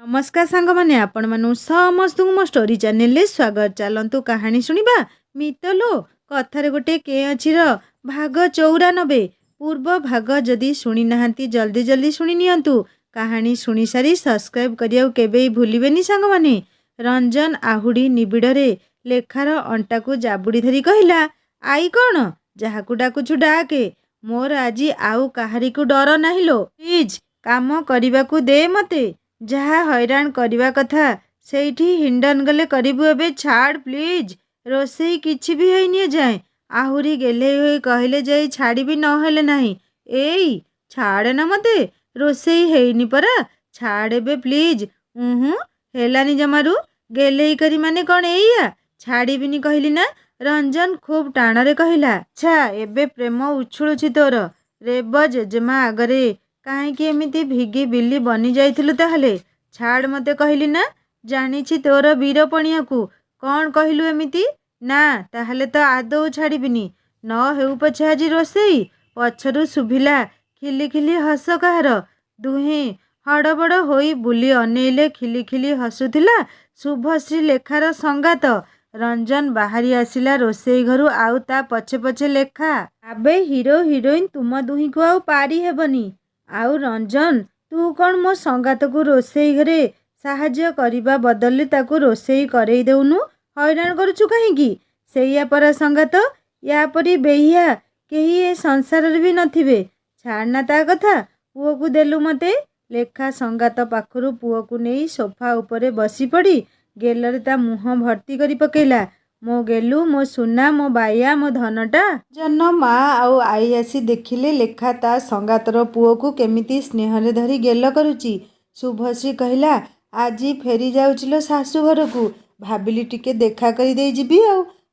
नमस्कार सांग मैंने आपण मानु समस्त मो स्टोरी चैनल स्वागत। चलतु कहानी शुणा मितलो कथार गोटे के अच्छी भाग 94 पूर्व भाग जदि शुणी ना जल्दी जल्दी शुणी नियंतु। कहानी शुणी सारी सब्सक्राइब करिया केबे भूलिबेनी सांग माने। रंजन आहुड़ी निबिड़े लेखार अंटा को जाबुड़ी धरी कहला, आई कौन जहाकू डाकुछु डाके, मोर आज आउ काहारी को डर नाही लो, प्लीज काम करने दे मते, जहा हैरान करवा कथा सेठी हिंडन गले करिबु, एबे छाड़ प्लीज, रोसई किछि भी होइनी जाए। आहुरी गेले होई कहले जाई छाड़बी नहेले नाही, एई छाड़ ना मते, रोसई हेइनी परा, छाड़ एबे प्लीज। हेलानी जमारू गेले करी माने कौन एइया, छाड़ीबिनी कहली ना। रंजन खूब टाणरे कहला, अच्छा एबे प्रेम उछुलुछि तोर, रेब जेजेमा आगरे काहेकि एमिति भिगी बिल्ली बनी जाइथिलु ताहले, छाड़ मते कहली ना, जानिछि तोर वीरपणिया को, कौन कहलु एमिति ना, ताहले तो आदौ छाड़ीबिनी, न हेउ पछे आजि रोसई। पछरु सुभिला खिली खिली हस काहार, दुहें हड़बड़ होई बुली अनेइले, खिली खिली हसुथिला शुभश्री लेखार संगात। रंजन बाहरी आसिला रोसई घरु, आउ ता पछे पछे लेखा। आबे हिरो हिरोइन तुम दुही को आउ पारी हेबनी। आउ रंजन तू कौन मो संगात को रोसई घरे साहाଯ୍ୟ करबा बदले ताकू रोसई करई देउनु, हैरान करूछु काहेकि। सेया पर संगात, या परी बेहिया केही ए संसार भी नथिबे, छाड़ना ता कथा, पुओ को देलु मते। लेखा संगात पाखरु पुओ को नहीं सोफा उपरे बसी पड़ी गेलरे ता मुह भर्ती करी पकेला, मो गेलु, मो सुना, मो बाया, मो धनटा। जन माँ आउ आई आसी देखिले लेखा ता संगातर पुओ को केमिति स्नेहरे धरी गेल करुची। शुभश्री कहला, आजी फेरी जाउचिलो सासू घर को, भाबिली टिके देखा करी दे जिबी,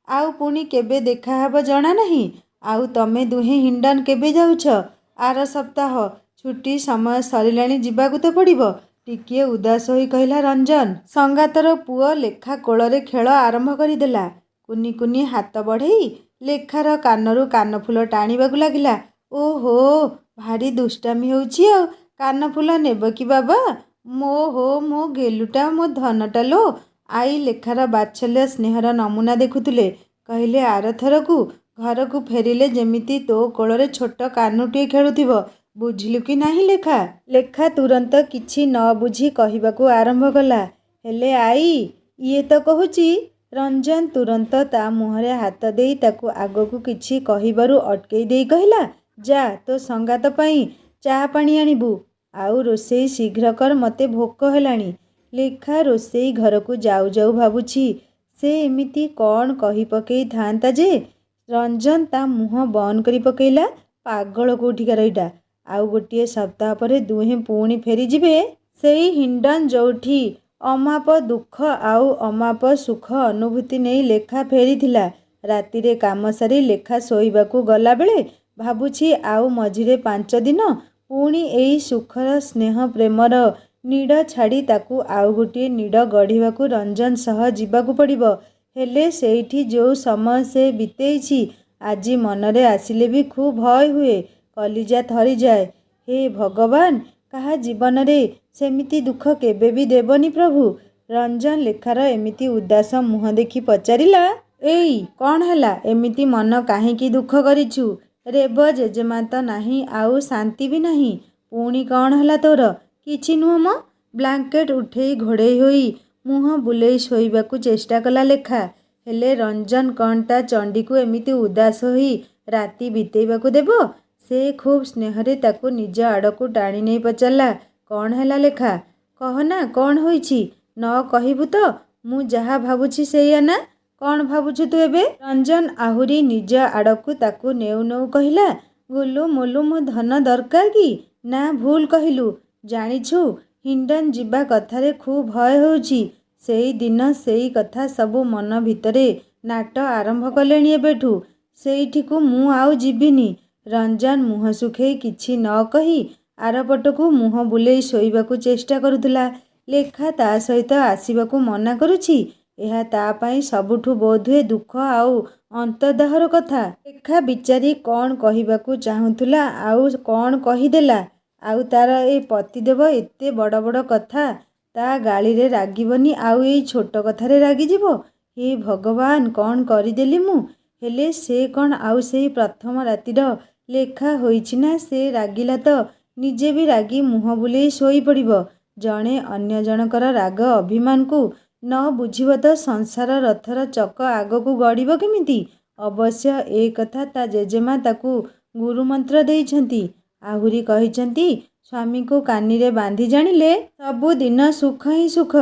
आउ पुणी केबे देखा हब जना नहीं। आउ तमे दुहे हिंडन केबे जाउछ, आर सप्ताह छुट्टी समय सरिलाणी, जिबाकू तो पड़िबो। टिकिए उदास होई कहला रंजन। संगातर पुओ लेखा कोଳରେ खेल आरंभ करिदेला, कुनी कुनी हाथ बढ़ई लेखार कानरू कानफुल टाणीबाकू लागिला। ओहो भारी दुष्टामी होउछि, आ कानफुल नेब कि बाबा, मो गेलुटा, मो धनटा लो। आई लेखार बात्सल्य स्नेहर नमूना देखुथिले, कहले आरथरकू घर को फेरिले जेमिति तो कोଳରେ छोट कानुटिए खेलुथिबो, बुझिलु कि नाही लेखा। लेखा तुरंत किछि न बुझी कहिबाकू आरंभ कला, हेले आई ये तो कहूची। रंजन तुरंत ता मुहरे हाथ देई ताकू आगकू किछि कहिबारु अटकेई देई कहला, जा तो संगात पई चा पानी आनिबू, आउ रोसई शीघ्र कर, मते भोक हेलाणी। लेखा रोसई घर को जाऊ जाऊ भाबुछि से एमिति कौन कही पकेई थांता जे। रंजन ता मुह बंद करी पकेइला, पागल कोठिकार एइटा। आउ गोटे सप्ताह पर दुहें पुणी फेरी जिबे सेई हिंडन जोठी अमाप दुख आउ अमाप सुख अनुभूति नहीं लेखा फेरी थिला। रातिरे काम सारी लेखा शोइबाकू गला बेले भाबुछि, आउ मझिरे 5 दिन पुणी एई सुखर स्नेह प्रेमर नीड़ छाड़ी ताकू आउ गोटे नीड़ गढ़िबाकू रंजन सह जिबाकू पड़िबो। हेले सेठी जो समय से बितेइछि आजी मनरे आसिले भी खूब भय हुए, कलिजा थरी जाए। हे भगवान, कहा जीवन रे सेमिति दुख केबे भी देबनी प्रभु। रंजन लेखार एमिति उदास मुह देखी पचारिला, एई कौन हैला, एमिति मन काहेकि दुख करिछु, रेब जेजेमा तो नाही, आउ शांति भी नाही, पुणी कौन हैला तोर। किछि नुह म। ब्लांकेट उठेई घोड़ेई होई मुह बुलेई शोइबाकू चेष्टा कला लेखा। हेले रंजन कौन ता चंडी को एमिति उदास होई राति बितेइबाकू देबो। से खूब स्नेहरे ताकू निज आड़कू टाणी नहीं पचारला, कौन हैला लेखा, कहना कौन होइछि, न कहिबू तो मु जहा भाबुछि सेया ना, कौन भाबुछु तू एबे। रंजन आहुरी निज आड़कू ताकू नेउ नेउ कहला, गुलु मुलु मो धन दरकार कि ना, भूल कहिलु, जानिछु हिंडन जिबा कथारे खूब भय होउछि। सेई दिन सेई कथा सबू मन भितरे नाट आरंभ कलेणी एबेठू, सेईठिकू मु आउ जिबिनी। रंजन मुह सुखेई किछि न कही आरपटकू मुह बुलेई शोइबाकू चेष्टा करुथुला। लेखा ता सहित आसिबाकू मना करुछि, एहा ता पई सबुठू बोधुए दुख आउ अंतर्दाहर कथा। लेखा बिचारी कौन कहिबाकू चाहुथुला, आउ कौन कहिदेला। आउ तार ए पतिदेव एते बड़ बड़ कथा ତା ଗାଳିରେ ରାଗିବନି, ଆଉ ଏଇ ଛୋଟ କଥାରେ ରାଗିଯିବ। ହେ ଭଗବାନ, କ'ଣ କରିଦେଲି ମୁଁ? ହେଲେ ସେ କ'ଣ ଆଉ ସେଇ ପ୍ରଥମ ରାତିର ଲେଖା ହୋଇଛି ନା? ସେ ରାଗିଲା ତ ନିଜେ ବି ରାଗି ମୁହଁ ବୁଲେଇ ଶୋଇପଡ଼ିବ। ଜଣେ ଅନ୍ୟ ଜଣଙ୍କର ରାଗ ଅଭିମାନକୁ ନ ବୁଝିବ ତ ସଂସାର ରଥର ଚକ ଆଗକୁ ଗଡ଼ିବ କେମିତି? ଅବଶ୍ୟ ଏ କଥା ତା ଜେଜେମା ତାକୁ ଗୁରୁମନ୍ତ୍ର ଦେଇଛନ୍ତି। ଆହୁରି କହିଛନ୍ତି, ସ୍ୱାମୀକୁ କାନିରେ ବାନ୍ଧି ଜାଣିଲେ ସବୁଦିନ ସୁଖ ହିଁ ସୁଖ।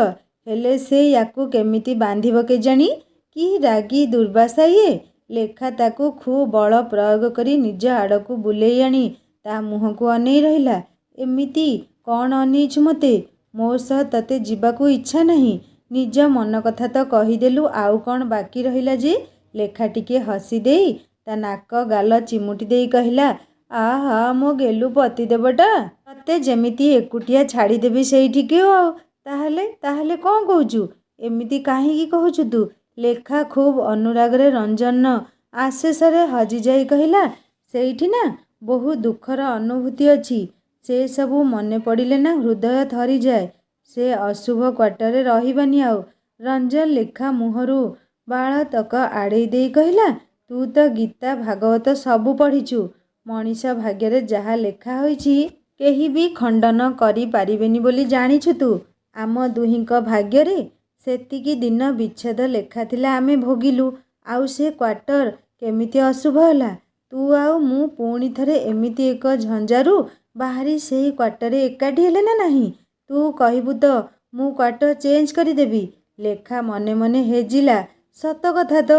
ହେଲେ ସେ ୟାକୁ କେମିତି ବାନ୍ଧିବ କେଜାଣି? କି ରାଗି ଦୁର୍ବାସା ଇଏ! ଲେଖା ତାକୁ ଖୁବ୍ ବଳ ପ୍ରୟୋଗ କରି ନିଜ ଆଡ଼କୁ ବୁଲେଇ ଆଣି ତା ମୁହଁକୁ ଅନେଇ ରହିଲା। ଏମିତି କ'ଣ ଅନେଇଛୁ ମୋତେ? ମୋ ସହ ତତେ ଯିବାକୁ ଇଚ୍ଛା ନାହିଁ? ନିଜ ମନ କଥା ତ କହିଦେଲୁ, ଆଉ କ'ଣ ବାକି ରହିଲା ଯେ? ଲେଖା ଟିକେ ହସି ଦେଇ ତା ନାକ ଗାଲ ଚିମୁଟି ଦେଇ କହିଲା, ଆହା ମୋ ଗେଲୁ ପତିଦେବଟା, ତତେ ଯେମିତି ଏକୁଟିଆ ଛାଡ଼ିଦେବି ସେଇଠିକି। ଆଉ ତାହେଲେ କ'ଣ କହୁଛୁ? ଏମିତି କାହିଁକି କହୁଛୁ ତୁ? ଲେଖା ଖୁବ୍ ଅନୁରାଗରେ ରଞ୍ଜନ ଆଶେଷରେ ହଜିଯାଇ କହିଲା, ସେଇଠି ନା ବହୁ ଦୁଃଖର ଅନୁଭୂତି ଅଛି। ସେ ସବୁ ମନେ ପଡ଼ିଲେ ନା ହୃଦୟ ଥରିଯାଏ। ସେ ଅଶୁଭ କ୍ୱାର୍ଟରରେ ରହିବାନି ଆଉ। ରଞ୍ଜନ ଲେଖା ମୁହଁରୁ ବାଳତକ ଆଡ଼େଇ ଦେଇ କହିଲା, ତୁ ତ ଗୀତା ଭାଗବତ ସବୁ ପଢ଼ିଛୁ। ମଣିଷ ଭାଗ୍ୟରେ ଯାହା ଲେଖା ହୋଇଛି କେହି ବି ଖଣ୍ଡନ କରିପାରିବେନି ବୋଲି ଜାଣିଛୁ ତୁ। ଆମ ଦୁହିଁଙ୍କ ଭାଗ୍ୟରେ ସେତିକି ଦିନ ବିଚ୍ଛେଦ ଲେଖାଥିଲା, ଆମେ ଭୋଗିଲୁ। ଆଉ ସେ କ୍ୱାର୍ଟର କେମିତି ଅଶୁଭ ହେଲା? ତୁ ଆଉ ମୁଁ ପୁଣି ଥରେ ଏମିତି ଏକ ଝଞ୍ଜାରୁ ବାହାରି ସେହି କ୍ୱାର୍ଟରରେ ଏକାଠି ହେଲେ ନା ନାହିଁ? ତୁ କହିବୁ ତ ମୁଁ କ୍ୱାର୍ଟର ଚେଞ୍ଜ କରିଦେବି। ଲେଖା ମନେ ମନେ ହେଜିଲା। ସତ କଥା ତ,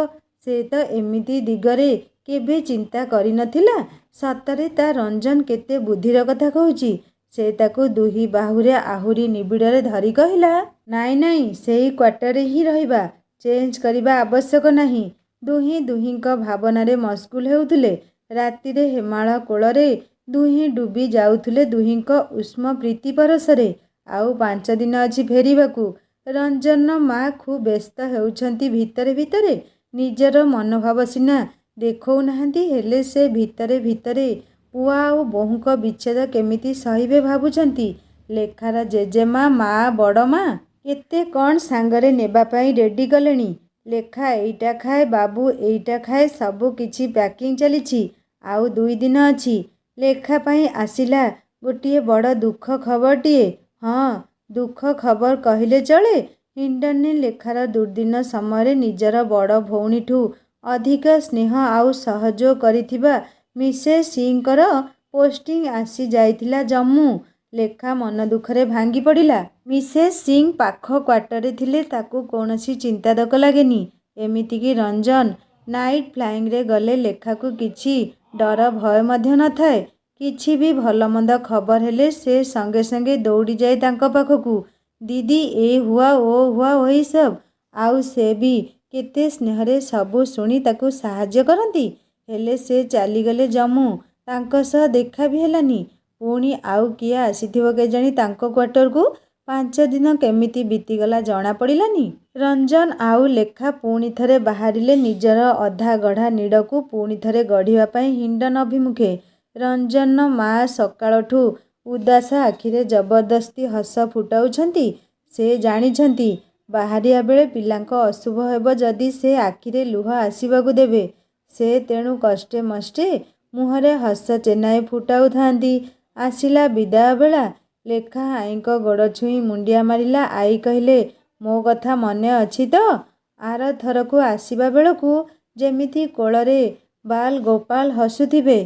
ସେ ତ ଏମିତି ଦିଗରେ କେବେ ଚିନ୍ତା କରିନଥିଲା। ସତରେ ତା ରଞ୍ଜନ କେତେ ବୁଦ୍ଧିର କଥା କହୁଛି। ସେ ତାକୁ ଦୁହି ବାହୁରେ ଆହୁରି ନିବିଡ଼ରେ ଧରି କହିଲା, ନାଇଁ ନାଇଁ, ସେଇ କ୍ୱାର୍ଟରରେ ହିଁ ରହିବା। ଚେଞ୍ଜ କରିବା ଆବଶ୍ୟକ ନାହିଁ। ଦୁହିଁ ଦୁହିଁଙ୍କ ଭାବନାରେ ମସଗୁଲ ହେଉଥିଲେ। ରାତିରେ ହେମାଳ କୋଳରେ ଦୁହିଁ ଡୁବି ଯାଉଥିଲେ ଦୁହିଁଙ୍କ ଉଷ୍ମ ପ୍ରୀତି ପରଶରେ। ଆଉ 5 ଦିନ ଅଛି ଫେରିବାକୁ। ରଞ୍ଜନର ମା ଖୁବ୍ ବ୍ୟସ୍ତ ହେଉଛନ୍ତି ଭିତରେ ଭିତରେ। ନିଜର ମନୋଭାବ ସିନା ଦେଖାଉନାହାନ୍ତି, ହେଲେ ସେ ଭିତରେ ଭିତରେ ପୁଅ ଆଉ ବୋହୂଙ୍କ ବିଚ୍ଛେଦ କେମିତି ସହିବେ ଭାବୁଛନ୍ତି। ଲେଖାର ଜେଜେମା, ମା, ବଡ଼ ମା କେତେ କ'ଣ ସାଙ୍ଗରେ ନେବା ପାଇଁ ରେଡ଼ି କଲେଣି। ଲେଖା ଏଇଟା ଖାଏ, ବାବୁ ଏଇଟା ଖାଏ, ସବୁ କିଛି ପ୍ୟାକିଂ ଚାଲିଛି। ଆଉ 2 ଦିନ ଅଛି। ଲେଖା ପାଇଁ ଆସିଲା ଗୋଟିଏ ବଡ଼ ଦୁଃଖ ଖବରଟିଏ। ହଁ, ଦୁଃଖ ଖବର କହିଲେ ଚଳେ। ହିଣ୍ଡନ୍ରେ ଲେଖାର ଦୁର୍ଦ୍ଦିନ ସମୟରେ ନିଜର ବଡ଼ ଭଉଣୀଠୁ ଅଧିକ ସ୍ନେହ ଆଉ ସହଯୋଗ କରିଥିବା ମିସେସ୍ ସିଂଙ୍କର ପୋଷ୍ଟିଂ ଆସି ଯାଇଥିଲା ଜମ୍ମୁ। ଲେଖା ମନ ଦୁଃଖରେ ଭାଙ୍ଗି ପଡ଼ିଲା। ମିସେସ୍ ସିଂ ପାଖ କ୍ୱାର୍ଟରରେ ଥିଲେ ତାକୁ କୌଣସି ଚିନ୍ତାଦକ ଲାଗେନି। ଏମିତିକି ରଞ୍ଜନ ନାଇଟ୍ ଫ୍ଲାଇଂରେ ଗଲେ ଲେଖାକୁ କିଛି ଡର ଭୟ ମଧ୍ୟ ନଥାଏ। କିଛି ବି ଭଲମନ୍ଦ ଖବର ହେଲେ ସେ ସଙ୍ଗେ ସଙ୍ଗେ ଦୌଡ଼ିଯାଏ ତାଙ୍କ ପାଖକୁ। ଦିଦି ଏ ହୁଆ ଓ ହୁଆ ଓହି ସବ୍। ଆଉ ସେ ବି କେତେ ସ୍ନେହରେ ସବୁ ଶୁଣି ତାକୁ ସାହାଯ୍ୟ କରନ୍ତି। ହେଲେ ସେ ଚାଲିଗଲେ ଜମ୍ମୁ। ତାଙ୍କ ସହ ଦେଖା ବି ହେଲାନି। ପୁଣି ଆଉ କିଏ ଆସିଥିବ କେଜାଣି ତାଙ୍କ କ୍ୱାର୍ଟରକୁ। 5 ଦିନ କେମିତି ବିତିଗଲା ଜଣାପଡ଼ିଲାନି। ରଞ୍ଜନ ଆଉ ଲେଖା ପୁଣି ଥରେ ବାହାରିଲେ ନିଜର ଅଧା ଗଢ଼ା ନୀଡ଼କୁ ପୁଣି ଥରେ ଗଢ଼ିବା ପାଇଁ ହିଣ୍ଡନ୍ ଅଭିମୁଖେ। ରଞ୍ଜନର ମା ସକାଳଠୁ ଉଦାସ ଆଖିରେ ଜବରଦସ୍ତି ହସ ଫୁଟାଉଛନ୍ତି। ସେ ଜାଣିଛନ୍ତି ବାହାରିବା ବେଳେ ପିଲାଙ୍କ ଅଶୁଭ ହେବ ଯଦି ସେ ଆଖିରେ ଲୁହ ଆସିବାକୁ ଦେବେ। ସେ ତେଣୁ କଷ୍ଟେ ମଷ୍ଟେ ମୁହଁରେ ହସ ଚେନାଏ ଫୁଟାଉଥାନ୍ତି। ଆସିଲା ବିଦାୟ ବେଳା। ଲେଖା ଆଈଙ୍କ ଗୋଡ଼ ଛୁଇଁ ମୁଣ୍ଡିଆ ମାରିଲା। ଆଈ କହିଲେ, ମୋ କଥା ମନେ ଅଛି ତ? ଆର ଥରକୁ ଆସିବା ବେଳକୁ ଯେମିତି କୋଳରେ ବାଲ୍ ଗୋପାଳ ହସୁଥିବେ।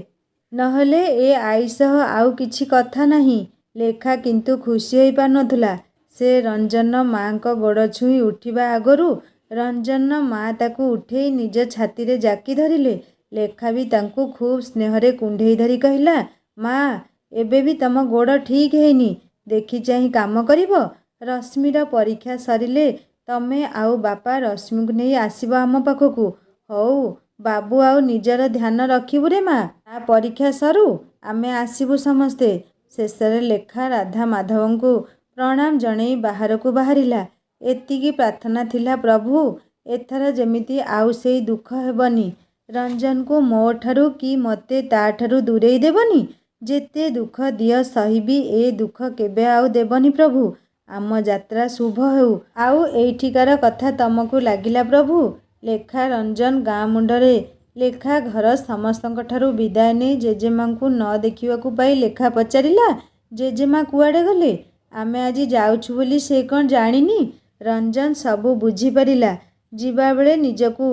ନହେଲେ ଏ ଆଈ ସହ ଆଉ କିଛି କଥା ନାହିଁ। ଲେଖା କିନ୍ତୁ ଖୁସି ହୋଇ ପାରୁନଥିଲା। ସେ ରଞ୍ଜନର ମା'ଙ୍କ ଗୋଡ଼ ଛୁଇଁ ଉଠିବା ଆଗରୁ ରଞ୍ଜନର ମା ତାକୁ ଉଠେଇ ନିଜ ଛାତିରେ ଜାକି ଧରିଲେ। ଲେଖା ବି ତାଙ୍କୁ ଖୁବ୍ ସ୍ନେହରେ କୁଣ୍ଢେଇ ଧରି କହିଲା, ମା, ଏବେ ବି ତମ ଗୋଡ଼ ଠିକ୍ ହେଇନି। ଦେଖି ଚାହିଁ କାମ କରିବ। ରଶ୍ମିର ପରୀକ୍ଷା ସରିଲେ ତମେ ଆଉ ବାପା ରଶ୍ମିକୁ ନେଇ ଆସିବ ଆମ ପାଖକୁ। ହଉ ବାବୁ, ଆଉ ନିଜର ଧ୍ୟାନ ରଖିବୁ ରେ ମା। ତା ପରୀକ୍ଷା ସରୁ, ଆମେ ଆସିବୁ ସମସ୍ତେ। ଶେଷରେ ଲେଖା ରାଧା ମାଧବଙ୍କୁ ପ୍ରଣାମ ଜଣେଇ ବାହାରକୁ ବାହାରିଲା। ଏତିକି ପ୍ରାର୍ଥନା ଥିଲା, ପ୍ରଭୁ ଏଥର ଯେମିତି ଆଉ ସେଇ ଦୁଃଖ ହେବନି। ରଞ୍ଜନକୁ ମୋ ଠାରୁ କି ମୋତେ ତା'ଠାରୁ ଦୂରେଇ ଦେବନି। ଯେତେ ଦୁଃଖ ଦିଅ ସହିବି, ଏ ଦୁଃଖ କେବେ ଆଉ ଦେବନି ପ୍ରଭୁ। ଆମ ଯାତ୍ରା ଶୁଭ ହେଉ। ଆଉ ଏଇଠିକାର କଥା ତମକୁ ଲାଗିଲା ପ୍ରଭୁ? ଲେଖା ରଞ୍ଜନ ଗାଁ ମୁଣ୍ଡରେ ଲେଖା ଘର ସମସ୍ତଙ୍କଠାରୁ ବିଦାୟ ନେଇ ଜେଜେମାଙ୍କୁ ନ ଦେଖିବାକୁ ପାଇ ଲେଖା ପଚାରିଲା, ଜେଜେମା କୁଆଡ଼େ ଗଲେ? ଆମେ ଆଜି ଯାଉଛୁ ବୋଲି ସେ କ'ଣ ଜାଣିନି? ରଞ୍ଜନ ସବୁ ବୁଝିପାରିଲା। ଯିବାବେଳେ ନିଜକୁ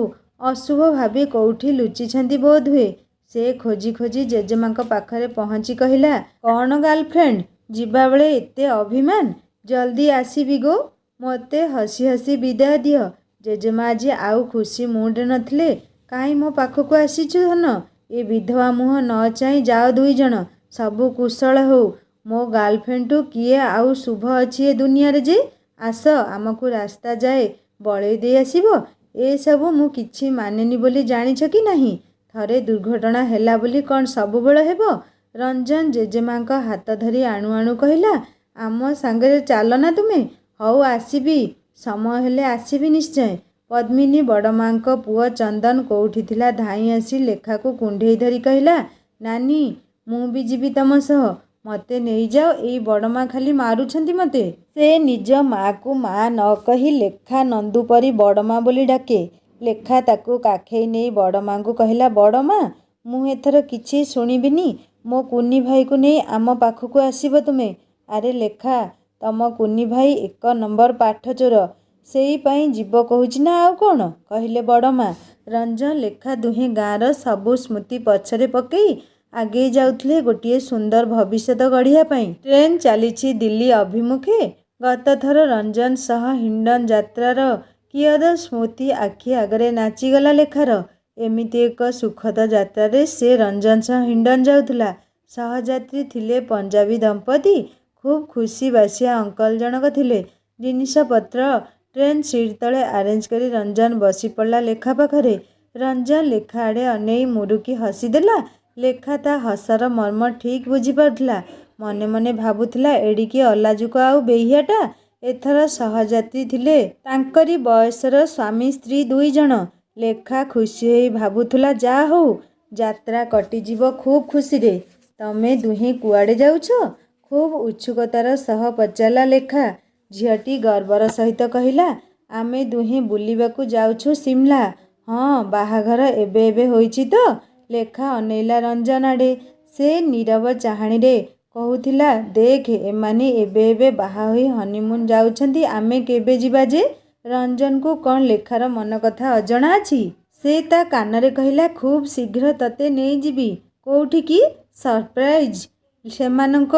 ଅଶୁଭ ଭାବି କୋଉଠି ଲୁଚିଛନ୍ତି ବୋଧହୁଏ। ସେ ଖୋଜି ଖୋଜି ଜେଜେମାଙ୍କ ପାଖରେ ପହଞ୍ଚି କହିଲା, କ'ଣ ଗାର୍ଲଫ୍ରେଣ୍ଡ, ଯିବାବେଳେ ଏତେ ଅଭିମାନ? ଜଲ୍ଦି ଆସିବି ଗୋ। ମୋତେ ହସି ହସି ବିଦାୟ ଦିଅ। ଜେଜେମା ଆଜି ଆଉ ଖୁସି ମୁଡ୍ରେ ନଥିଲେ। କାହିଁ ମୋ ପାଖକୁ ଆସିଛୁ ଧନ? ଏ ବିଧବା ମୁହଁ ନ ଚାହିଁ ଯାଅ ଦୁଇଜଣ। ସବୁ କୁଶଳ ହେଉ। ମୋ ଗାର୍ଲଫ୍ରେଣ୍ଡଠୁ କିଏ ଆଉ ଶୁଭ ଅଛି ଏ ଦୁନିଆରେ ଯେ? ଆସ, ଆମକୁ ରାସ୍ତା ଯାଏ ବଳେଇ ଦେଇ ଆସିବ। ଏସବୁ ମୁଁ କିଛି ମାନେନି ବୋଲି ଜାଣିଛ କି ନାହିଁ? ଥରେ ଦୁର୍ଘଟଣା ହେଲା ବୋଲି କ'ଣ ସବୁବେଳେ ହେବ? ରଞ୍ଜନ ଜେଜେମାଙ୍କ ହାତ ଧରି ଆଣୁ ଆଣୁ କହିଲା, ଆମ ସାଙ୍ଗରେ ଚାଲ ନା ତୁମେ। ହଉ ଆସିବି, ସମୟ ହେଲେ ଆସିବି ନିଶ୍ଚୟ। ପଦ୍ମିନୀ ବଡ଼ମାଙ୍କ ପୁଅ ଚନ୍ଦନ କୋଉଠି ଥିଲା ଧାଇଁ ଆସି ଲେଖାକୁ କୁଣ୍ଢେଇ ଧରି କହିଲା, ନାନୀ ମୁଁ ବି ଯିବି ତମ ସହ। ମୋତେ ନେଇଯାଅ, ଏଇ ବଡ଼ମା ଖାଲି ମାରୁଛନ୍ତି ମୋତେ। ସେ ନିଜ ମାଆକୁ ମା ନ କହି ଲେଖା ନନ୍ଦୁ ପରି ବଡ଼ମା ବୋଲି ଡାକେ। ଲେଖା ତାକୁ କାଖେଇ ନେଇ ବଡ଼ମାଙ୍କୁ କହିଲା, ବଡ଼ମା ମୁଁ ଏଥର କିଛି ଶୁଣିବିନି। ମୋ କୁନି ଭାଇକୁ ନେଇ ଆମ ପାଖକୁ ଆସିବ ତୁମେ। ଆରେ ଲେଖା, ତମ କୁନି ଭାଇ 1 ନମ୍ବର ପାଠ ଚୋର। ସେଇ ପାଇଁ ଯିବ କହୁଛି ନା ଆଉ କ'ଣ? କହିଲେ ବଡ଼ମା। ରଞ୍ଜନ ଲେଖା ଦୁହେଁ ଗାଁର ସବୁ ସ୍ମୃତି ପଛରେ ପକେଇ ଆଗେଇ ଯାଉଥିଲେ ଗୋଟିଏ ସୁନ୍ଦର ଭବିଷ୍ୟତ ଗଢ଼ିବା ପାଇଁ। ଟ୍ରେନ୍ ଚାଲିଛି ଦିଲ୍ଲୀ ଅଭିମୁଖେ। ଗତଥର ରଞ୍ଜନ ସହ ହିଣ୍ଡନ୍ ଯାତ୍ରାର କିୟଦ ସ୍ମୃତି ଆଖି ଆଗରେ ନାଚିଗଲା ଲେଖାର। ଏମିତି ଏକ ସୁଖଦ ଯାତ୍ରାରେ ସେ ରଞ୍ଜନ ସହ ହିଣ୍ଡନ୍ ଯାଉଥିଲା। ସହଯାତ୍ରୀ ଥିଲେ ପଞ୍ଜାବୀ ଦମ୍ପତି। ଖୁବ୍ ଖୁସି ବାସିଆ ଅଙ୍କଲ ଜଣକ ଥିଲେ। ଜିନିଷପତ୍ର ଟ୍ରେନ୍ ସିଟ୍ ତଳେ ଆରେଞ୍ଜ କରି ରଞ୍ଜନ ବସି ପଡ଼ିଲା ଲେଖା ପାଖରେ। ରଞ୍ଜନ ଲେଖା ଆଡ଼େ ଅନେଇ ମୁରୁକି ହସିଦେଲା। ଲେଖା ତା ହସର ମର୍ମ ଠିକ୍ ବୁଝିପାରୁଥିଲା। ମନେ ମନେ ଭାବୁଥିଲା, ଏଡ଼ିକି ଅଲାଜୁକ ଆଉ ବେହିଆଟା। ଏଥର ସହଯାତ୍ରୀ ଥିଲେ ତାଙ୍କରି ବୟସର ସ୍ୱାମୀ ସ୍ତ୍ରୀ 2 ଜଣ। ଲେଖା ଖୁସି ହୋଇ ଭାବୁଥିଲା, ଯା ହଉ ଯାତ୍ରା କଟିଯିବ ଖୁବ୍ ଖୁସିରେ। ତମେ ଦୁହେଁ କୁଆଡ଼େ ଯାଉଛ? ଖୁବ୍ ଉତ୍ସୁକତାର ସହ ପଚାରିଲା ଲେଖା। ଝିଅଟି ଗର୍ବର ସହିତ କହିଲା, ଆମେ ଦୁହେଁ ବୁଲିବାକୁ ଯାଉଛୁ ସିମଲା। ହଁ, ବାହାଘର ଏବେ ଏବେ ହୋଇଛି ତ? ଲେଖା ଅନେଇଲା ରଞ୍ଜନ ଆଡ଼େ। ସେ ନୀରବ ଚାହାଣୀରେ କହୁଥିଲା, ଦେଖ ଏମାନେ ଏବେ ଏବେ ବାହା ହୋଇ ହନିମୁନ୍ ଯାଉଛନ୍ତି, ଆମେ କେବେ ଯିବା ଯେ? ରଞ୍ଜନକୁ କ'ଣ ଲେଖାର ମନ କଥା ଅଜଣା ଅଛି? ସେ ତା କାନରେ କହିଲା, ଖୁବ୍ ଶୀଘ୍ର ତତେ ନେଇଯିବି। କୋଉଠିକି? ସରପ୍ରାଇଜ୍। ସେମାନଙ୍କ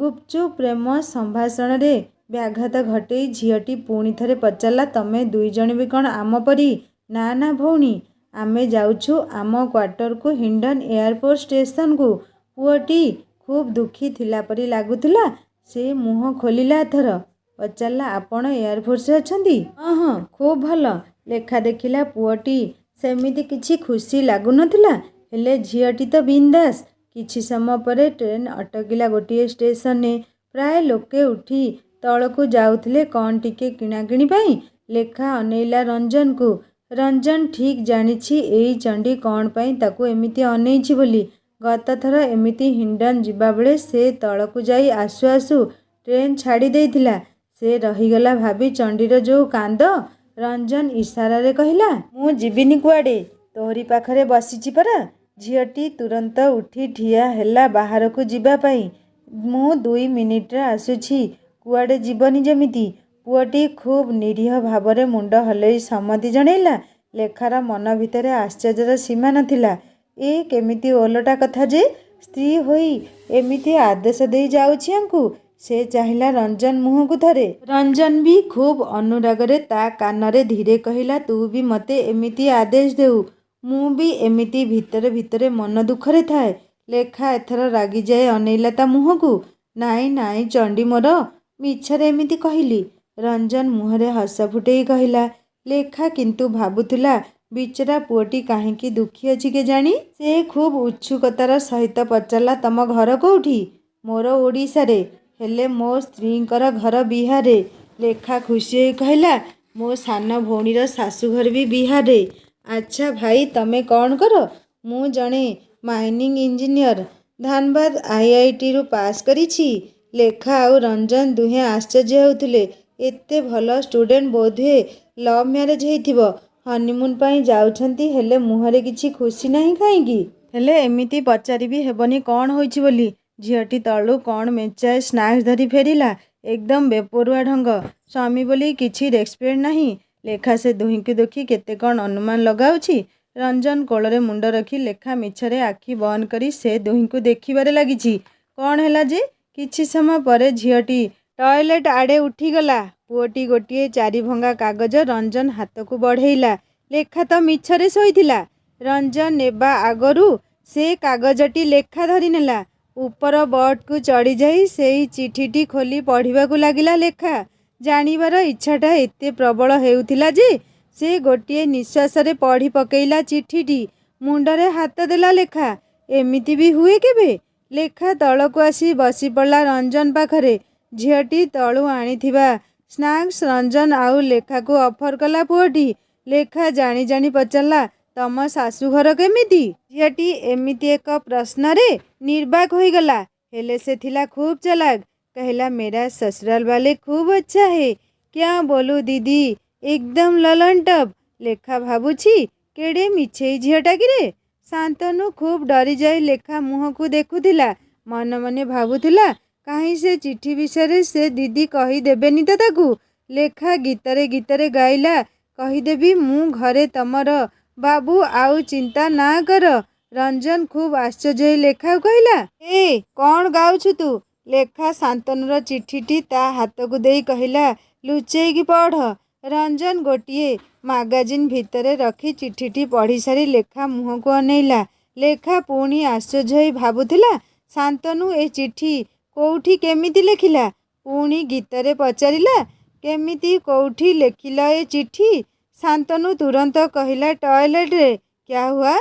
ଗୁପଚୁପ୍ ପ୍ରେମ ସମ୍ଭାଷଣରେ ବ୍ୟାଘାତ ଘଟେଇ ଝିଅଟି ପୁଣି ଥରେ ପଚାରିଲା, ତମେ 2 ଜଣ ବି କ'ଣ ଆମ ପରି? ନା ନା ଭଉଣୀ, ଆମେ ଯାଉଛୁ ଆମ କ୍ୱାର୍ଟରକୁ ହିଣ୍ଡନ୍ ଏୟାରପୋର୍ଟ ଷ୍ଟେସନକୁ। ପୁଅଟି ଖୁବ୍ ଦୁଃଖୀ ଥିଲା ପରି ଲାଗୁଥିଲା। ସେ ମୁହଁ ଖୋଲିଲା ଏଥର। ପଚାରିଲା, ଆପଣ ଏୟାରଫୋର୍ସରେ ଅଛନ୍ତି? ହଁ ହଁ, ଖୁବ୍ ଭଲ। ଲେଖା ଦେଖିଲା ପୁଅଟି ସେମିତି କିଛି ଖୁସି ଲାଗୁନଥିଲା। ହେଲେ ଝିଅଟି ତ ବିନ୍ଦାସ୍। କିଛି ସମୟ ପରେ ଟ୍ରେନ୍ ଅଟକିଲା ଗୋଟିଏ ଷ୍ଟେସନରେ। ପ୍ରାୟ ଲୋକେ ଉଠି ତଳକୁ ଯାଉଥିଲେ କ'ଣ ଟିକେ କିଣାକିଣି ପାଇଁ। ଲେଖା ଅନେଇଲା ରଞ୍ଜନକୁ। ରଞ୍ଜନ ଠିକ୍ ଜାଣିଛି ଏଇ ଚଣ୍ଡୀ କ'ଣ ପାଇଁ ତାକୁ ଏମିତି ଅନେଇଛି ବୋଲି। ଗତଥର ଏମିତି ହିଣ୍ଡନ୍ ଯିବାବେଳେ ସେ ତଳକୁ ଯାଇ ଆସୁ ଆସୁ ଟ୍ରେନ୍ ଛାଡ଼ି ଦେଇଥିଲା। ସେ ରହିଗଲା ଭାବି ଚଣ୍ଡୀର ଯୋଉ କାନ୍ଦ। ରଞ୍ଜନ ଇସାରାରେ କହିଲା, ମୁଁ ଯିବିନି କୁଆଡ଼େ, ତୋହରି ପାଖରେ ବସିଛି ପରା। ଝିଅଟି ତୁରନ୍ତ ଉଠି ଠିଆ ହେଲା ବାହାରକୁ ଯିବା ପାଇଁ। ମୁଁ 2 ମିନିଟ୍ରେ ଆସୁଛି, କୁଆଡ଼େ ଯିବନି ଯେମିତି। ପୁଅଟି ଖୁବ୍ ନିରୀହ ଭାବରେ ମୁଣ୍ଡ ହଲେଇ ସମ୍ମତି ଜଣେଇଲା। ଲେଖାର ମନ ଭିତରେ ଆଶ୍ଚର୍ଯ୍ୟର ସୀମା ନଥିଲା। ଏ କେମିତି ଓଲଟା କଥା ଯେ, ସ୍ତ୍ରୀ ହୋଇ ଏମିତି ଆଦେଶ ଦେଇ ଯାଉଛି ୟାଙ୍କୁ। ସେ ଚାହିଁଲା ରଞ୍ଜନ ମୁହଁକୁ ଥରେ। ରଞ୍ଜନ ବି ଖୁବ୍ ଅନୁରାଗରେ ତା କାନରେ ଧୀରେ କହିଲା, ତୁ ବି ମୋତେ ଏମିତି ଆଦେଶ ଦେଉ। ମୁଁ ବି ଏମିତି ଭିତରେ ଭିତରେ ମନ ଦୁଃଖରେ ଥାଏ। ଲେଖା ଏଥର ରାଗିଯାଇ ଅନେଇଲା ତା ମୁହଁକୁ। ନାଇଁ ନାଇଁ ଚଣ୍ଡୀ ମୋର, ମିଛରେ ଏମିତି କହିଲି। ରଞ୍ଜନ ମୁହଁରେ ହସ ଫୁଟେଇ କହିଲା। ଲେଖା କିନ୍ତୁ ଭାବୁଥିଲା, ବିଚରା ପୁଅଟି କାହିଁକି ଦୁଃଖୀ ଅଛି କେଜାଣି। ସେ ଖୁବ୍ ଉତ୍ସୁକତାର ସହିତ ପଚାରିଲା, ତମ ଘର କୋଉଠି? ମୋର ଓଡ଼ିଶାରେ, ହେଲେ ମୋ ସ୍ତ୍ରୀଙ୍କର ଘର ବିହାରରେ। ଲେଖା ଖୁସି ହୋଇ କହିଲା, ମୋ ସାନ ଭଉଣୀର ଶାଶୁଘର ବି ବିହାରରେ। ଆଚ୍ଛା ଭାଇ, ତମେ କ'ଣ କର? ମୁଁ ଜଣେ ମାଇନିଂ ଇଞ୍ଜିନିୟର, ଧାନବାଦ IITରୁ ପାସ୍ କରିଛି। ଲେଖା ଆଉ ରଞ୍ଜନ ଦୁହେଁ ଆଶ୍ଚର୍ଯ୍ୟ ହେଉଥିଲେ। ଏତେ ଭଲ ଷ୍ଟୁଡେଣ୍ଟ ବୋଧହୁଏ ଲଭ୍ ମ୍ୟାରେଜ୍ ହେଇଥିବ। ହନିମୁନ୍ ପାଇଁ ଯାଉଛନ୍ତି, ହେଲେ ମୁହଁରେ କିଛି ଖୁସି ନାହିଁ କାହିଁକି? ହେଲେ ଏମିତି ପଚାରି ବି ହେବନି କ'ଣ ହୋଇଛି ବୋଲି। ଝିଅଟି ତଳୁ କ'ଣ ମେଞ୍ଚାଏ ସ୍ନାକ୍ସ ଧରି ଫେରିଲା। ଏକଦମ ବେପରୁଆ ଢଙ୍ଗ। ସ୍ୱାମୀ ବୋଲି କିଛି ରେସ୍ପେକ୍ଟ ନାହିଁ। ଲେଖା ସେ ଦୁହିଁଙ୍କୁ ଦେଖି କେତେ କ'ଣ ଅନୁମାନ ଲଗାଉଛି। ରଞ୍ଜନ କୋଳରେ ମୁଣ୍ଡ ରଖି ଲେଖା ମିଛରେ ଆଖି ବନ୍ଦ କରି ସେ ଦୁହିଁଙ୍କୁ ଦେଖିବାରେ ଲାଗିଛି। କ'ଣ ହେଲା ଯେ? କିଛି ସମୟ ପରେ ଝିଅଟି ଟଏଲେଟ୍ ଆଡ଼େ ଉଠିଗଲା। ପୁଅଟି ଗୋଟିଏ ଚାରିଭଙ୍ଗା କାଗଜ ରଞ୍ଜନ ହାତକୁ ବଢ଼େଇଲା। ଲେଖା ତ ମିଛରେ ଶୋଇଥିଲା। ରଞ୍ଜନ ନେବା ଆଗରୁ ସେ କାଗଜଟି ଲେଖା ଧରିନେଲା। ଉପର ବର୍ଡ଼କୁ ଚଢ଼ିଯାଇ ସେହି ଚିଠିଟି ଖୋଲି ପଢ଼ିବାକୁ ଲାଗିଲା ଲେଖା। ଜାଣିବାର ଇଚ୍ଛାଟା ଏତେ ପ୍ରବଳ ହେଉଥିଲା ଯେ ସେ ଗୋଟିଏ ନିଶ୍ୱାସରେ ପଢ଼ି ପକେଇଲା ଚିଠିଟି। ମୁଣ୍ଡରେ ହାତ ଦେଲା ଲେଖା। ଏମିତି ବି ହୁଏ କେବେ? ଲେଖା ତଳକୁ ଆସି ବସିପଡ଼ିଲା ରଞ୍ଜନ ପାଖରେ। ଝିଅଟି ତଳୁ ଆଣିଥିବା ସ୍ନାକ୍ସ ରଞ୍ଜନ ଆଉ ଲେଖାକୁ ଅଫର କଲା ପୁଅଟି। ଲେଖା ଜାଣି ଜାଣି ପଚାରିଲା, ତମ ଶାଶୁଘର କେମିତି? ଝିଅଟି ଏମିତି ଏକ ପ୍ରଶ୍ନରେ ନିର୍ବାକ୍ ହୋଇଗଲା। ହେଲେ ସେ ଥିଲା ଖୁବ୍ ଚାଲାକ। କହିଲା, मेरा ससुराल वाले खूब अच्छा है। क्या बोलू दीदी, एकदम ललन टप। ଲେଖା ଭାବୁଛି, କେଡ଼େ ମିଛେଇ ଝିଅଟା କିରେ। ଶାନ୍ତନୁ ଖୁବ୍ ଡରିଯାଇ ଲେଖା ମୁହଁକୁ ଦେଖୁଥିଲା। ମନେ ମନେ ଭାବୁଥିଲା, କାହିଁ ସେ ଚିଠି ବିଷୟରେ ସେ ଦିଦି କହିଦେବେନି ତ ତାକୁ। ଲେଖା ଗୀତରେ ଗୀତରେ ଗାଇଲା, କହିଦେବି ମୁଁ ଘରେ ତମର ବାବୁ, ଆଉ ଚିନ୍ତା ନା କର। ରଞ୍ଜନ ଖୁବ୍ ଆଶ୍ଚର୍ଯ୍ୟ ହୋଇ ଲେଖାକୁ କହିଲା, ଏ କ'ଣ ଗାଉଛୁ ତୁ? ଲେଖା ଶାନ୍ତନୁର ଚିଠିଟି ତା ହାତକୁ ଦେଇ କହିଲା, ଲୁଚେଇକି ପଢ଼। ରଞ୍ଜନ ଗୋଟିଏ ମାଗାଜିନ୍ ଭିତରେ ରଖି ଚିଠିଟି ପଢ଼ିସାରି ଲେଖା ମୁହଁକୁ ଅନେଇଲା। ଲେଖା ପୁଣି ଆଶ୍ଚର୍ଯ୍ୟ ହୋଇ ଭାବୁଥିଲା, ଶାନ୍ତନୁ ଏ ଚିଠି କୋଉଠି କେମିତି ଲେଖିଲା? ପୁଣି ଗୀତରେ ପଚାରିଲା, କେମିତି କୋଉଠି ଲେଖିଲ ଏ ଚିଠି? ଶାନ୍ତନୁ ତୁରନ୍ତ କହିଲା, ଟଏଲେଟ୍ରେ। କ୍ୟା ହୁଆ?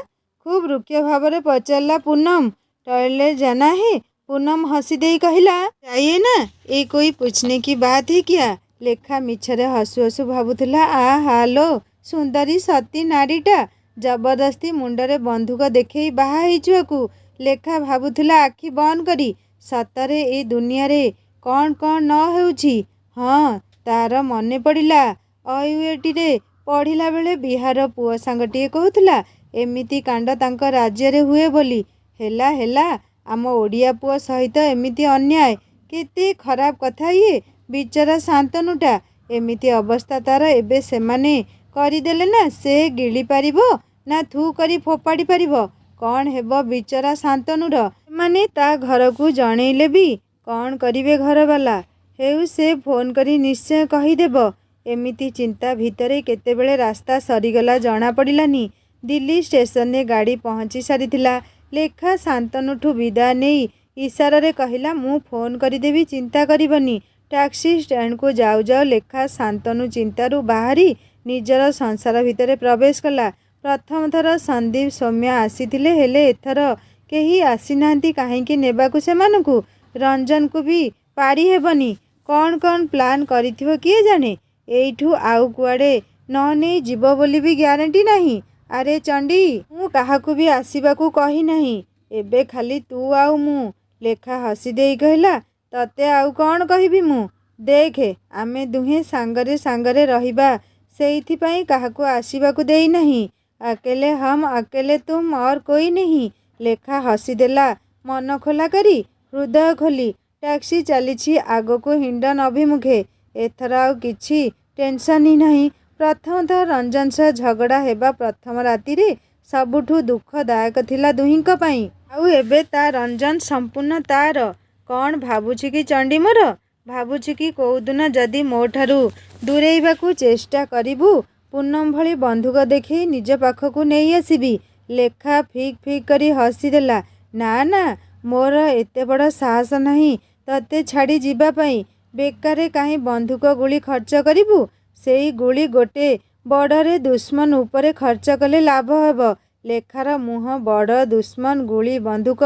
ଖୁବ୍ ରୁକ୍ଷ ଭାବରେ ପଚାରିଲା ପୁନମ। ଟଏଲେଟ୍ ଜାନା ହେ? ପୁନମ ହସି ଦେଇ କହିଲା, जाइए ना, ये कोई पूछने की बात है क्या? ଲେଖା ମିଛରେ ହସୁ ହସୁ ଭାବୁଥିଲା, ହାଲୋ, ସୁନ୍ଦରୀ ସତୀ ନାରୀଟା ଜବରଦସ୍ତି ମୁଣ୍ଡରେ ବନ୍ଧୁକ ଦେଖେଇ ବାହା ହେଇଛୁ ଆକୁ। ଲେଖା ଭାବୁଥିଲା ଆଖି ବନ୍ଦ କରି, ସତରେ ଏ ଦୁନିଆରେ କ'ଣ କ'ଣ ନ ହେଉଛି। ହଁ, ତାର ମନେ ପଡ଼ିଲା, ଅୟୁଏଟିରେ ପଢ଼ିଲା ବେଳେ ବିହାର ପୁଅ ସାଙ୍ଗଟିଏ କହୁଥିଲା, ଏମିତି କାଣ୍ଡ ତାଙ୍କ ରାଜ୍ୟରେ ହୁଏ ବୋଲି। ହେଲା ହେଲା, ଆମ ଓଡ଼ିଆ ପୁଅ ସହିତ ଏମିତି ଅନ୍ୟାୟ। କେତେ ଖରାପ କଥା ଇଏ। ବିଚରା ଶାନ୍ତନୁଟା, ଏମିତି ଅବସ୍ଥା ତାର। ଏବେ ସେମାନେ କରିଦେଲେ ନା ସେ ଗିଳି ପାରିବ ନା ଥୁ କରି ଫୋପାଡ଼ି ପାରିବ? କ'ଣ ହେବ ବିଚରା ଶାନ୍ତନୁର? ସେମାନେ ତା ଘରକୁ ଜଣେଇଲେ ବି କ'ଣ କରିବେ ଘରବାଲା? ହେଉ, ସେ ଫୋନ୍ କରି ନିଶ୍ଚୟ କହିଦେବ। ଏମିତି ଚିନ୍ତା ଭିତରେ କେତେବେଳେ ରାସ୍ତା ସରିଗଲା ଜଣାପଡ଼ିଲାନି। ଦିଲ୍ଲୀ ଷ୍ଟେସନରେ ଗାଡ଼ି ପହଞ୍ଚି ସାରିଥିଲା। ଲେଖା ଶାନ୍ତନୁଠୁ ବିଦାୟ ନେଇ ଇସାରାରେ କହିଲା, ମୁଁ ଫୋନ୍ କରିଦେବି, ଚିନ୍ତା କରିବନି। ଟ୍ୟାକ୍ସି ଷ୍ଟାଣ୍ଡକୁ ଯାଉ ଯାଉ ଲେଖା ଶାନ୍ତନୁ ଚିନ୍ତାରୁ ବାହାରି ନିଜର ସଂସାର ଭିତରେ ପ୍ରବେଶ କଲା। ପ୍ରଥମ ଥର ସନ୍ଦୀପ ସୌମ୍ୟ ଆସିଥିଲେ, ହେଲେ ଏଥର କେହି ଆସିନାହାନ୍ତି କାହିଁକି ନେବାକୁ ସେମାନଙ୍କୁ। ରଞ୍ଜନକୁ ବି ପାରି ହେବନି। କ'ଣ କ'ଣ ପ୍ଲାନ୍ କରିଥିବ କିଏ ଜାଣେ। ଏଇଠୁ ଆଉ କୁଆଡ଼େ ନ ନେଇ ଯିବ ବୋଲି ବି ଗ୍ୟାରେଣ୍ଟି ନାହିଁ। ଆରେ ଚଣ୍ଡୀ, ମୁଁ କାହାକୁ ବି ଆସିବାକୁ କହିନାହିଁ। ଏବେ ଖାଲି ତୁ ଆଉ ମୁଁ। ଲେଖା ହସି ଦେଇ କହିଲା, ତତେ ଆଉ କ'ଣ କହିବି ମୁଁ? ଦେଖେ, ଆମେ ଦୁହେଁ ସାଙ୍ଗରେ ସାଙ୍ଗରେ ରହିବା, ସେଇଥିପାଇଁ କାହାକୁ ଆସିବାକୁ ଦେଇନାହିଁ। अकेले हम, अकेले तुम, और कोई नहीं। ଲେଖା ହସିଦେଲା ମନ ଖୋଲା କରି, ହୃଦୟ ଖୋଲି। ଟ୍ୟାକ୍ସି ଚାଲିଛି ଆଗକୁ ହିଣ୍ଡନ୍ ଅଭିମୁଖେ। ଏଥର ଆଉ କିଛି ଟେନସନ୍ ହିଁ ନାହିଁ। ପ୍ରଥମତଃ ରଞ୍ଜନ ସହ ଝଗଡ଼ା ହେବା ପ୍ରଥମ ରାତିରେ ସବୁଠୁ ଦୁଃଖଦାୟକ ଥିଲା ଦୁହିଁଙ୍କ ପାଇଁ। ଆଉ ଏବେ ତା ରଞ୍ଜନ ସମ୍ପୂର୍ଣ୍ଣ ତାର। କ'ଣ ଭାବୁଛି କି ଚଣ୍ଡୀ ମୋର? ଭାବୁଛି କି କୋଉଦିନ ଯଦି ମୋ ଠାରୁ ଦୂରେଇବାକୁ ଚେଷ୍ଟା କରିବୁ, ପୁନମ ଭଳି ବନ୍ଧୁକ ଦେଖେଇ ନିଜ ପାଖକୁ ନେଇ ଆସିବି। ଲେଖା ଫିକ୍ ଫିକ୍ କରି ହସିଦେଲା, ନା ନା, ମୋର ଏତେ ବଡ଼ ସାହସ ନାହିଁ ତତେ ଛାଡ଼ି ଯିବା ପାଇଁ। ବେକାରେ କାହିଁ ବନ୍ଧୁକ ଗୁଳି ଖର୍ଚ୍ଚ କରିବୁ? ସେଇ ଗୁଳି ଗୋଟେ ବଡ଼ରେ ଦୁଶ୍ମନ ଉପରେ ଖର୍ଚ୍ଚ କଲେ ଲାଭ ହେବ। ଲେଖାର ମୁହଁ, ବଡ଼ ଦୁଶ୍ମନ, ଗୁଳି, ବନ୍ଧୁକ,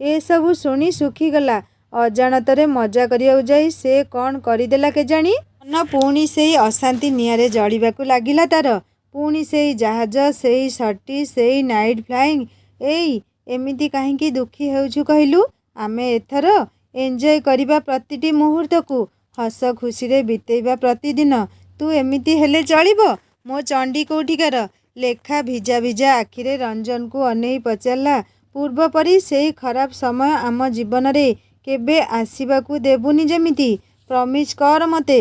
ଏସବୁ ଶୁଣି ଶୁଖିଗଲା। ଅଜାଣତରେ ମଜା କରିବାକୁ ଯାଇ ସେ କ'ଣ କରିଦେଲା କେଜାଣି। ମନ ପୁଣି ସେଇ ଅଶାନ୍ତି ନିଆଁରେ ଜଳିବାକୁ ଲାଗିଲା ତାର। ପୁଣି ସେଇ ଜାହାଜ, ସେଇ ସଟି, ସେଇ ନାଇଟ୍ ଫ୍ଲାଇଂ। ଏଇ ଏମିତି କାହିଁକି ଦୁଃଖୀ ହେଉଛୁ କହିଲୁ? ଆମେ ଏଥର ଏନ୍ଜୟ କରିବା ପ୍ରତିଟି ମୁହୂର୍ତ୍ତକୁ, ହସ ଖୁସିରେ ବିତେଇବା ପ୍ରତିଦିନ। ତୁ ଏମିତି ହେଲେ ଚଳିବ? ମୋ ଚଣ୍ଡୀ କୋଉଠିକାର? ଲେଖା ଭିଜା ଭିଜା ଆଖିରେ ରଞ୍ଜନକୁ ଅନେଇ ପଚାରିଲା। ପୂର୍ବ ପରି ସେଇ ଖରାପ ସମୟ ଆମ ଜୀବନରେ କେବେ ଆସିବାକୁ ଦେବୁନି ଯେମିତି। ପ୍ରମିସ୍ କର ମୋତେ।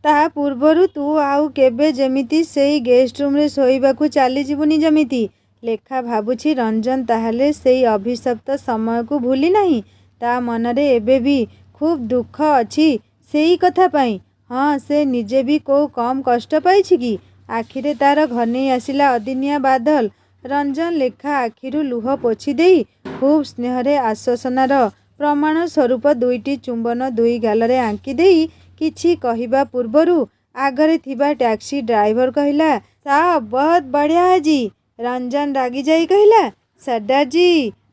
ତା ପୂର୍ବରୁ ତୁ ଆଉ କେବେ ଯେମିତି ସେଇ ଗେଷ୍ଟ ରୁମ୍ରେ ଶୋଇବାକୁ ଚାଲିଯିବୁନି ଯେମିତି। ଲେଖା ଭାବୁଛି ରଞ୍ଜନ ତାହେଲେ ସେଇ ଅଭିଶପ୍ତ ସମୟକୁ ଭୁଲି ନାହିଁ। ତା ମନରେ ଏବେ ବି ଖୁବ୍ ଦୁଃଖ ଅଛି ସେଇ କଥା ପାଇଁ। ହଁ, ସେ ନିଜେ ବି କୋଉ କମ୍ କଷ୍ଟ ପାଇଛି କି? ଆଖିରେ ତାର ଘନେଇ ଆସିଲା ଅଦିନିଆ ବାଦଲ। ରଞ୍ଜନ ଲେଖା ଆଖିରୁ ଲୁହ ପୋଛି ଦେଇ ଖୁବ୍ ସ୍ନେହରେ ଆଶ୍ୱାସନାର ପ୍ରମାଣ ସ୍ୱରୂପ ଦୁଇଟି ଚୁମ୍ବନ ଦୁଇ ଗାଲରେ ଆଙ୍କି ଦେଇ କିଛି କହିବା ପୂର୍ବରୁ ଆଗରେ ଥିବା ଟ୍ୟାକ୍ସି ଡ୍ରାଇଭର କହିଲା, ସାହବ ବହୁତ ବଢ଼ିଆ ଆଜି। ରଞ୍ଜନ ରାଗି ଯାଇ କହିଲା, सरदार जी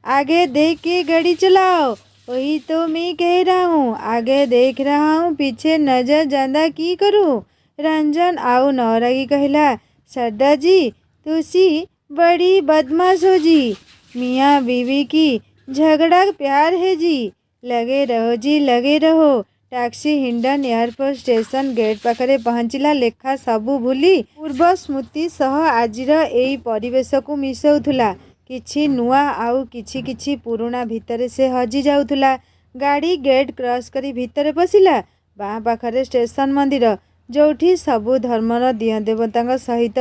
आगे देख के गाड़ी चलाओ। वही तो मैं कह रहा हूँ, आगे देख रहा हूँ, पीछे नजर ज्यादा की करूँ। रंजन आउ नौरागी कहला, सरदार जी तुसी बड़ी बदमाश हो जी। मियाँ बीवी की झगड़ा प्यार है जी। लगे रहो जी, लगे रहो। Taxi Hindon airport station gate पाखरे पहुँचला। लेखा सबू भूली पूर्व स्मृति सह आजिर एई परिवेश को मिसौथुला। किछि नुआ आउ किछि किछि पुरुणा भितरे से हजि जाउथुला। गाड़ी गेट क्रॉस करी भितरे पशिला। बाँ पाखरे स्टेशन मंदिर, जोठी सबु धर्मर दिय देवतांग सहित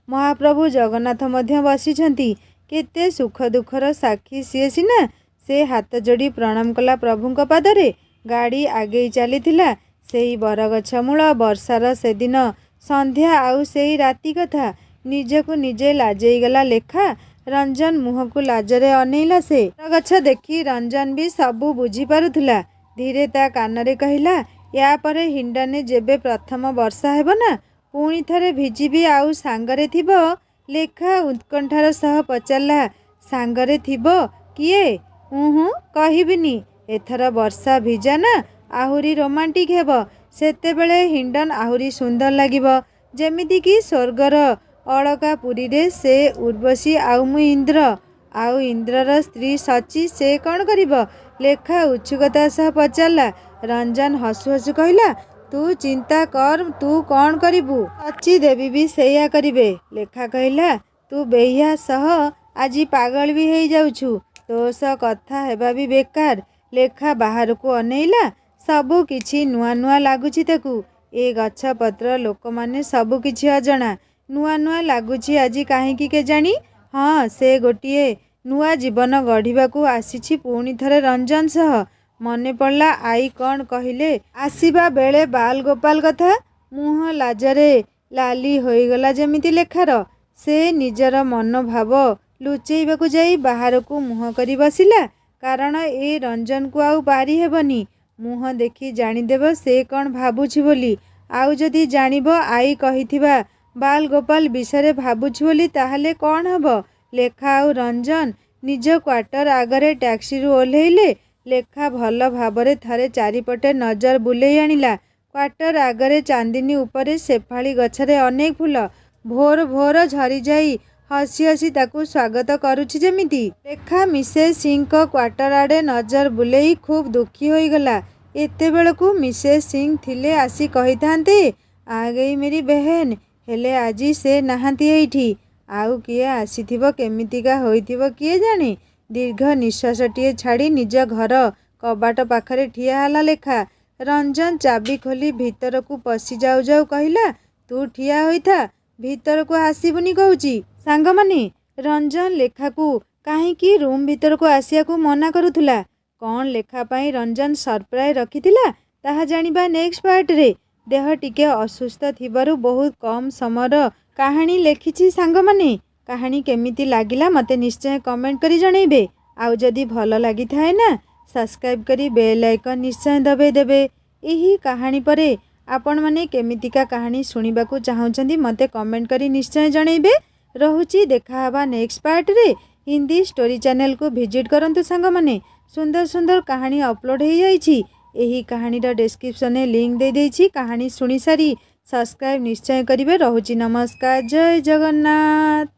महाप्रभु जगन्नाथ मध्य बसिछंती। केते सुख दुखर साक्षी सीए सिना। से हाथ जोड़ी प्रणाम कला प्रभुंक पादरे। गाड़ी आगे चलीथिला। सेई बरगछ मूल, वर्षार से दिन संध्या आउ सेई राति कथा। निजकु निजे लाजेई गला लेखा। रंजन मुह को लाजरे अनेइला। से बरगछ देखी रंजन भी सबू बुझी पारुथिला। धीरे ता कानरे कहिला, या परे हिंडने जेबे प्रथम वर्षा हेब ना, पुणी थरे भिजिबी आउ सांगरे थिबो। लेखा उत्कंठार सह पचारला, सांगरे थिबो किए? कहिबिनी। एथर वर्षा भिजा ना आहुरी रोमांटिक हेब। सेतेबेले हिंडन आहुरी सुंदर लागिब, जेमिति कि स्वर्गर अलका पुरी रे से उर्वशी आउ मु इंद्र। आउ इंद्रर स्त्री सची से कौन करिब? लेखा उत्सुकता सह पचारला। रंजन हसु हसु कहला, तू चिंता कर, तू कौन करिबू? सची देवी भी सेया करिबे। लेखा कहला, तू बेहिया सह आजी पागल भी हेई जाउछु। तो सह कथा हेबा भी बेकार। लेखा बाहर को अनेइला। सबू किछि नुआ नुआ लागुछि ताकू। ए गछ पत्र लोक माने सबू किछि अजणा। नुआ नुआ लागुछि आजी काहेकि केजाणी। हाँ, से गोटिए नुआ जीवन गढ़िबाकू आसीछि पुणी थरे रंजन सह। मने पड़ला आई कौन कहिले आसीबा बेले बाल गोपाल कथा। मुह लाजरे लाली होईगला जेमिति लेखार। से निजर मनोभाव लुचेइबाकू जाई बाहर को मुह करी बसिला। कारण ए रंजन को आउ पारी हेबनी। मुह देखी जानिदेव से कौन भाबुछि बोली। आउ जदि जानिब आई कहिथिबा बाल गोपाल विषय भाबुछि बोली, ताहले कौन हब? लेखा आउ रंजन निज क्वार्टर आगरे टैक्सी रु ओह्लेइले। लेखा भल भाबरे थरे चारिपटे नजर बुलेई आनिला। क्वार्टर आगरे चांदिनी उपरे सेफाली गछरे अनेक फूल भोर भोर झरी जाई हसी हसी ताकू स्वागत करुछि जेमिति। लेखा मिसेस सिंह को क्वार्टर आड़े नजर बुलेई खूब दुखी होई गला। एते बेलकू मिसेस सिंह थिले आसी कहिथांते, आ गई मेरी बहन। हेले आजी से नाहांती एइठी। आउ किए आसीथिबो, केमितिका होइथिबो किए जाने। दीर्घ निश्वासटिए छाड़ी निज घर कबाट पाखरे ठिया होला लेखा। रंजन चाबी खोली भीतर को पशि जाऊ जाऊ कहला, तू ठिया होइथा, भीतर को आसीबुनी कहूची। सांग माने रंजन लेखा को काहेकि रूम भीतर को आसिया को मना करुथुला। कौन लेखा पाई रंजन सरप्राइज रखिथिला ताहा जानिबा नेक्स्ट पार्ट रे। देह टिके असुस्थ थिबारु बहुत कम समयर कहानी लेखिछि सांग माने। कहानी केमिति लागिला मते निश्चय कमेंट करी जणैबे। आउ जदि भल लागि थाए ना, सब्सक्राइब करी बेल आइकन निश्चय दबे देबे। एही कहानी परे आपण माने केमितिका कहानी सुनिबाकू चाहउछंती मते कमेंट करी निश्चय जणैबे। रहुची देखा हबा नेक्स्ट पार्ट रे। हिंदी स्टोरी चैनल को विजिट करंतु सांग माने। सुंदर सुंदर कहानी अपलोड हो जाइछि। एही कहानी रा डिस्क्रिप्शन में लिंक दे देइछि। कहानी सुनी सारी सब्सक्राइब निश्चय करिवे। रहुची नमस्कार, जय जगन्नाथ।